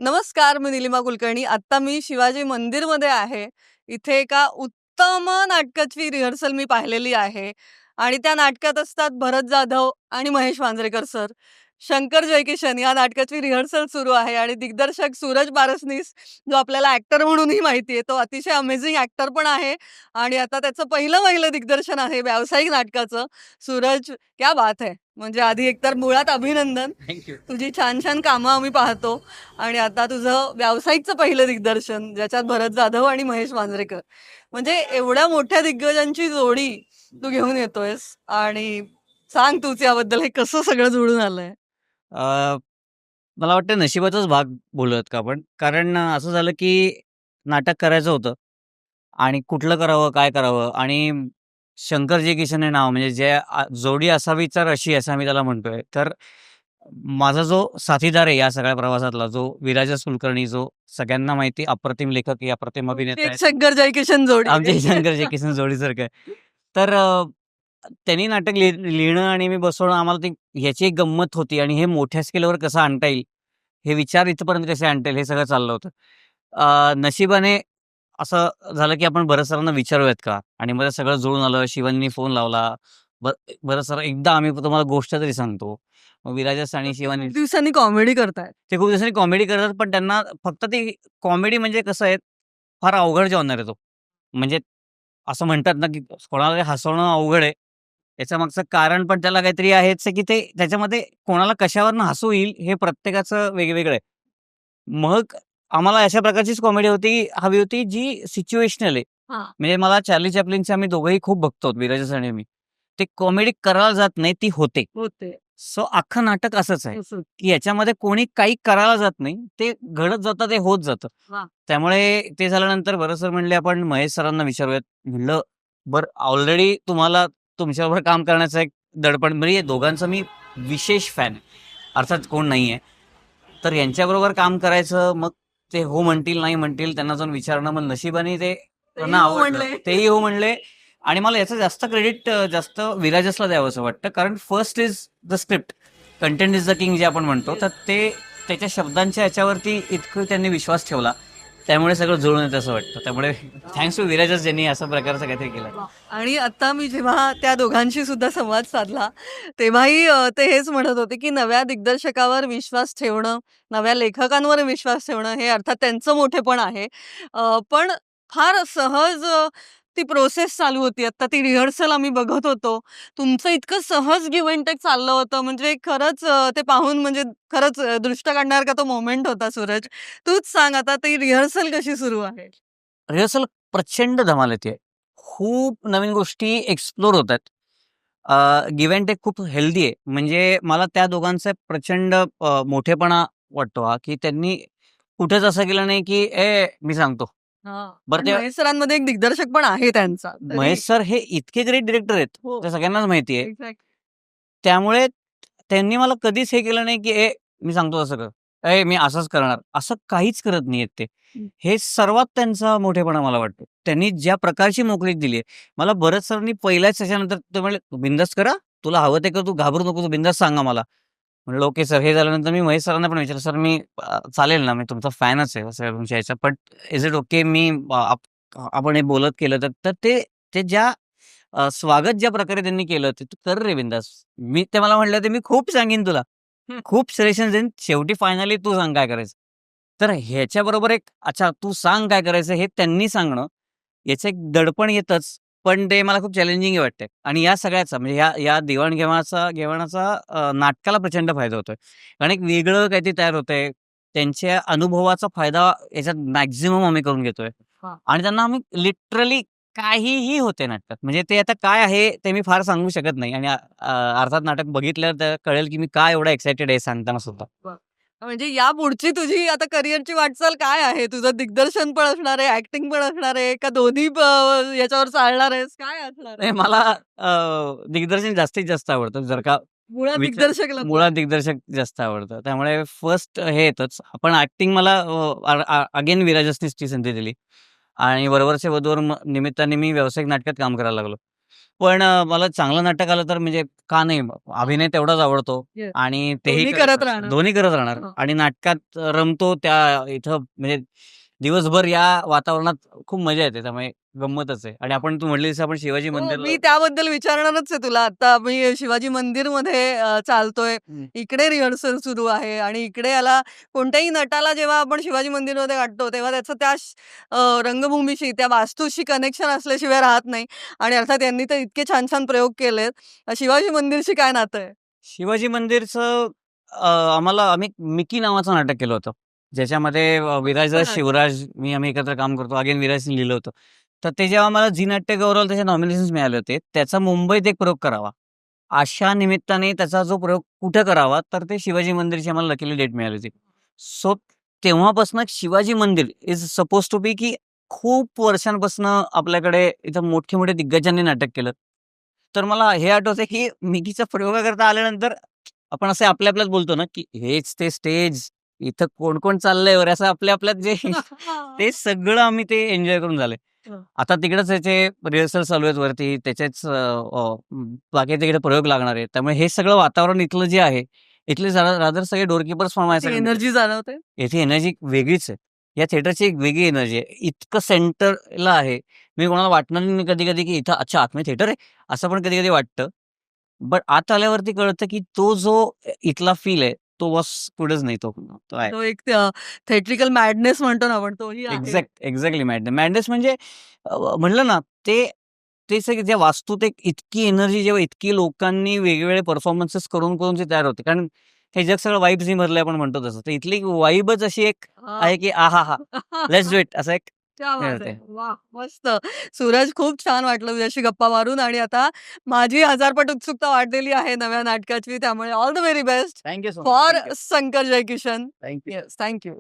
नमस्कार, मी निलिमा कुलकर्णी. आत्ता मी शिवाजी मंदिरमध्ये आहे. इथे एका उत्तम नाटकाची रिहर्सल मी पाहिलेली आहे आणि त्या नाटकात असतात भरत जाधव आणि महेश मांजरेकर सर. शंकर जयकिशन या नाटकाची रिहर्सल सुरू आहे आणि दिग्दर्शक सूरज बारसनीस जो आपल्याला ॲक्टर म्हणूनही माहिती आहे, तो अतिशय अमेझिंग ॲक्टर पण आहे आणि आता त्याचं पहिलं दिग्दर्शन आहे व्यावसायिक नाटकाचं. सूरज, क्या बात है! म्हणजे आधी एकतर मुळात अभिनंदन. थँक्यू. तुझी छान कामं आम्ही पाहतो आणि आता तुझं व्यावसायिकचं पहिलं दिग्दर्शन, ज्याच्यात भरत जाधव आणि महेश मांजरेकर. म्हणजे एवढ्या मोठ्या दिग्गजांची जोडी तू घेऊन येतोयस आणि सांग तूच याबद्दल, हे कसं सगळं जुळून आलंय? अ, मला वाटतं नशिबाचाच भाग बोलूयात का आपण? कारण असं झालं की नाटक करायचं होतं आणि कुठलं करावं, काय करावं आणि शंकर जे किशन हे नाव म्हणजे जोडी असावी तर अशी असं आम्ही त्याला म्हणतोय. तर माझा जो साथीदार आहे या सगळ्या प्रवासातला, जो विराजा कुलकर्णी, जो सगळ्यांना माहिती अप्रतिम लेखक आहे, अप्रतिम अभिनेता एक आहेत. शंकर जयकिशन जोडी आमचे आहे. शंकर जे किसन जोडीसारखं आहे. तर त्यांनी नाटक लिहिणं आणि मी बसवणं आम्हाला ते ह्याची एक गंमत होती आणि हे मोठ्या स्केलवर कसं आणता येईल, हे विचार इथपर्यंत कसे आणता येईल, हे सगळं चाललं होतं. नशिबाने असं झालं, की आपण भरत सरांना विचारूयात का? आणि मग ते सगळं जुळून आलं. शिवांनी फोन लावला. भ भरत सर एकदा आम्ही तुम्हाला गोष्ट तरी सांगतो. मग विराजस आणि शिवानी खूप दिवसांनी कॉमेडी करतायत. ते खूप दिवसांनी कॉमेडी करतात, पण त्यांना फक्त ती कॉमेडी म्हणजे कसं आहे, फार अवघड जॉनर आहे तो. म्हणजे असं म्हणतात ना, की कोणाला तरी हसवणं अवघड आहे. याच्यामागचं कारण पण त्याला काहीतरी आहेच, की ते त्याच्यामध्ये कोणाला कशावरनं हसू येईल हे प्रत्येकाचं वेगवेगळं आहे. मग आम्हाला अशा प्रकारचीच कॉमेडी हवी होती जी सिच्युएशनल आहे. हां. म्हणजे मला चार्ली चॅप्लिनचे आम्ही दोघंही खूप बघतो, विराजस आणि मी. ते कॉमेडी करायला जात नाही, ती होते. होते. सो अख्खं नाटक असंच आहे, तसंच. की याच्यामध्ये कोणी काही करायला जात नाही. ते घडत जातं, ते होत जातं. वाह! त्यामुळे ते झाल्यानंतर भरत सर म्हणले, "आपण महेश सरांना विचारूयात." म्हणलं, "बरं ऑलरेडी तुम्हाला तुमच्याबरोबर काम करण्याचं एक दडपण म्हणजे या दोघांचा मी विशेष फॅन आहे. अर्थात कोण नाहीये. तर यांच्याबरोबर काम करायचं, मग ते हो म्हणतील, नाही म्हणतील, त्यांना जाऊन विचारणं. मग नशिबाने त्यांना हो आवडलं. म्हणले. तेही हो म्हणले आणि मला याचं जास्त क्रेडिट जास्त विराजसला द्यावंसं वाटतं. कारण first is the script, content is the king जे आपण म्हणतो. तर ते त्याच्या शब्दांच्या याच्यावरती इतकं त्यांनी विश्वास ठेवला. त्यामुळे सगळं जुळून येतं असं वाटतं. त्यामुळे थँक्स टू विराजस ज्यांनी अशा प्रकारचं काहीतरी केलं. आणि आता मी जेव्हा त्या दोघांशी सुद्धा संवाद साधला, तेव्हाही ते हेच म्हणत होते, की नव्या दिग्दर्शकावर विश्वास ठेवणं, नव्या लेखकांवर विश्वास ठेवणं हे अर्थात त्यांचं मोठेपण आहे. पण फार सहज ती प्रोसेस चालू होती. आता ती रिहर्सल आम्ही बघत होतो. तुमचं इतकं सहज गिव्ह अँड टेक चाललं होतं, म्हणजे खरंच ते पाहून म्हणजे खरंच दृष्ट काढण्यासारखा तो मोमेंट होता सूरज. तूच सांग आता ती रिहर्सल कशी सुरू आहे? रिहर्सल प्रचंड धमाल येते. खूप नवीन गोष्टी एक्सप्लोर होतात. गिव्ह अँड टेक खूप हेल्दी आहे. म्हणजे मला त्या दोघांचा प्रचंड मोठेपणा वाटतो हा, की त्यांनी कुठेच असं केलं नाही, की मी सांगतो." हां. बरं पण ते महेश सरांमध्ये एक दिग्दर्शक पण आहे त्यांचा. तरी महेश सर हे इतके ग्रेट डिरेक्टर आहेत, हो. ते सगळ्यांनाच माहिती आहे. एक्झॅक्ट. त्यामुळे त्यांनी मला कधीच हे केलं नाही, की मी सांगतो तसं कर. मी असंच करणार." असं काहीच करत नाहीयेत ते. हं. हे सर्वात त्यांचा मोठेपणा मला वाटतो. त्यांनी ज्या प्रकारची मोकळीक दिली आहे. मला भरत सरांनी पहिल्याच सेशननंतर ते म्हणले, "तू बिनधास्त करा. तुला हवं ते कर. तू घाबरू नको. तू बिनधास्त सांगा मला." म्हणलं, "ओके सर." हे झाल्यानंतर मी महेश सरांना पण विचारलं, "सर मी चालेल ना, मी तुमचा फॅनच आहे असं तुमच्या ह्याचा. बट इज इट ओके मी आपण हे बोलत केलं तर?" तर ते स्वागत ज्या प्रकारे त्यांनी केलं, ते "तू कर रे बिनधास्त." ते मला म्हटले होते, "मी खूप सांगीन तुला. हं. खूप सजेशन्स देईन. शेवटी फायनली तू सांग काय करायचं." तर ह्याच्याबरोबर एक अच्छा तू सांग काय करायचं हे त्यांनी सांगणं, याचं एक दडपण येतंच. पण ते मला खूप चॅलेंजिंग वाटतंय आणि या सगळ्याचा म्हणजे या घेवाणाचा नाटकाला प्रचंड फायदा होतोय. कारण एक वेगळं काहीतरी तयार होतंय. त्यांच्या अनुभवाचा फायदा याच्यात मॅक्सिमम आम्ही करून घेतोय हां. आणि त्यांना आम्ही लिटरली काहीही होते नाटकात. म्हणजे ते आता काय आहे ते मी फार सांगू शकत नाही आणि अर्थात नाटक बघितल्यावर तर कळेल की मी का एवढा एक्सायटेड आहे सांगताना सुद्धा. वाह! म्हणजे यापुढची तुझी आता करिअरची वाटचाल काय आहे? तुझं दिग्दर्शन पण असणार आहे, ॲक्टिंग पण असणार आहे का दोन्ही याच्यावर चालणार आहेस? काय असणार आहे? नाही मला दिग्दर्शन जास्तीत जास्त आवडतं. जर का मुळात दिग्दर्शकला तू. मुळात दिग्दर्शक जास्त आवडतं. त्यामुळे फर्स्ट हे येतंच. पण ॲक्टिंग मला अगेन विराजसनीच ती संधी दिली आणि बरोबरच्या वधूवर निमित्ताने मी व्यावसायिक नाटकात काम करायला लागलो. पण मला चांगलं नाटक आलं तर म्हणजे का नाही? अभिनय तेवढाच आवडतो Yes. आणि तेही दोन्ही करत करत राहणार. राहणार. दोन्ही करत राहणार हं. आणि नाटकात रमतो त्या इथं म्हणजे दिवसभर या वातावरणात खूप मजा येते. त्यामुळे गंमतच आहे आणि आपण तू म्हटलीस आपण शिवाजी हो, मंदिरला मी त्याबद्दल विचारणारच आहे तुला. आता मी शिवाजी मंदिरमध्ये चालतोय. हं. इकडे रिहर्सल सुरू आहे आणि इकडे याला कोणत्याही नटाला जेव्हा आपण शिवाजी मंदिरमध्ये गाठतो, तेव्हा त्याचं त्या रंगभूमीशी, त्या वास्तूशी कनेक्शन असल्याशिवाय राहत नाही आणि अर्थात यांनी तर इतके छान-छान प्रयोग केलेत. शिवाजी मंदिरशी काय नातं आहे? शिवाजी मंदिरचं आम्ही मिकी नावाचं नाटक केलं होतं. ज्याच्यामध्ये विराज, मस्त नाटक. शिवराज आम्ही एकत्र काम करतो. अगेन विराजने लिहिलं होतं. तर ते जेव्हा मला झी नाट्य गौरवला त्याचे नॉमिनेशन्स मिळाले होते. त्याचा मुंबईत एक प्रयोग करावा. अशा निमित्ताने त्याचा जो प्रयोग कुठे करावा, तर ते शिवाजी मंदिरची आम्हाला लकीली डेट मिळाली होती. सो तेव्हापासून शिवाजी मंदिर इज सपोज टू बी की खूप वर्षांपासून आपल्याकडे इथं मोठे-मोठे दिग्गजांनी नाटक केलं. तर मला हे आठवतंय की मिकीचा प्रयोगाकरता आल्यानंतर आपण असे आपल्या आपल्यात बोलतो ना, की हेच ते स्टेज, इथं कोण-कोण चाललंय वगैरे असं आपल्या आपल्यात जे ते सगळं आम्ही ते एन्जॉय करून झालंय. हं. आता तिकडेच त्याचे रिहर्सल चालू आहेत वरती. त्याचेच बाकी तिकडे प्रयोग लागणार आहेत. त्यामुळे हे सगळं वातावरण इथलं जे आहे, इथले रादर सगळे डोरकीपर्स पण ती माझ्यासाठी मित्र. एनर्जी जाणवते? याची एनर्जी वेगळीच आहे. या थिएटरची एक वेगळी एनर्जी आहे. इतकं सेंटरला आहे. मी कोणाला वाटणार नाही कधी-कधी, की इथं अच्छा आतमध्ये थिएटर आहे, असं पण कधी-कधी वाटतं. बट आत आल्यावरती कळतं, की तो जो इथला फील आहे, तो बस कुठेच नाही तो. तो आहे. तो एक थिएट्रिकल मॅडनेस म्हणतो ना आपण, तोही आहे. एक्झॅक्टली मॅडनेस म्हणजे म्हणलं ना, ते तेच एक ज्या वास्तूत एक इतकी एनर्जी जेव्हा इतकी लोकांनी वेगवेगळे परफॉर्मन्सेस करून ते तयार होते. कारण हे जग सगळं वाइब्सनी भरलंय आपण म्हणतो तसं. तर इथली वाइबच अशी एक हां. आहे, की आहाहा! लेट्स डू इट असं एक क्या हे बात है! होते. वाह! मस्त. सूरज, खूप छान वाटलं तुझ्याशी गप्पा मारून आणि आता माझी हजारपट उत्सुकता वाढलेली आहे नव्या नाटकाची. त्यामुळे all the very best thank so much. For thank Shankar Jaikishan. You. Yes, thank you.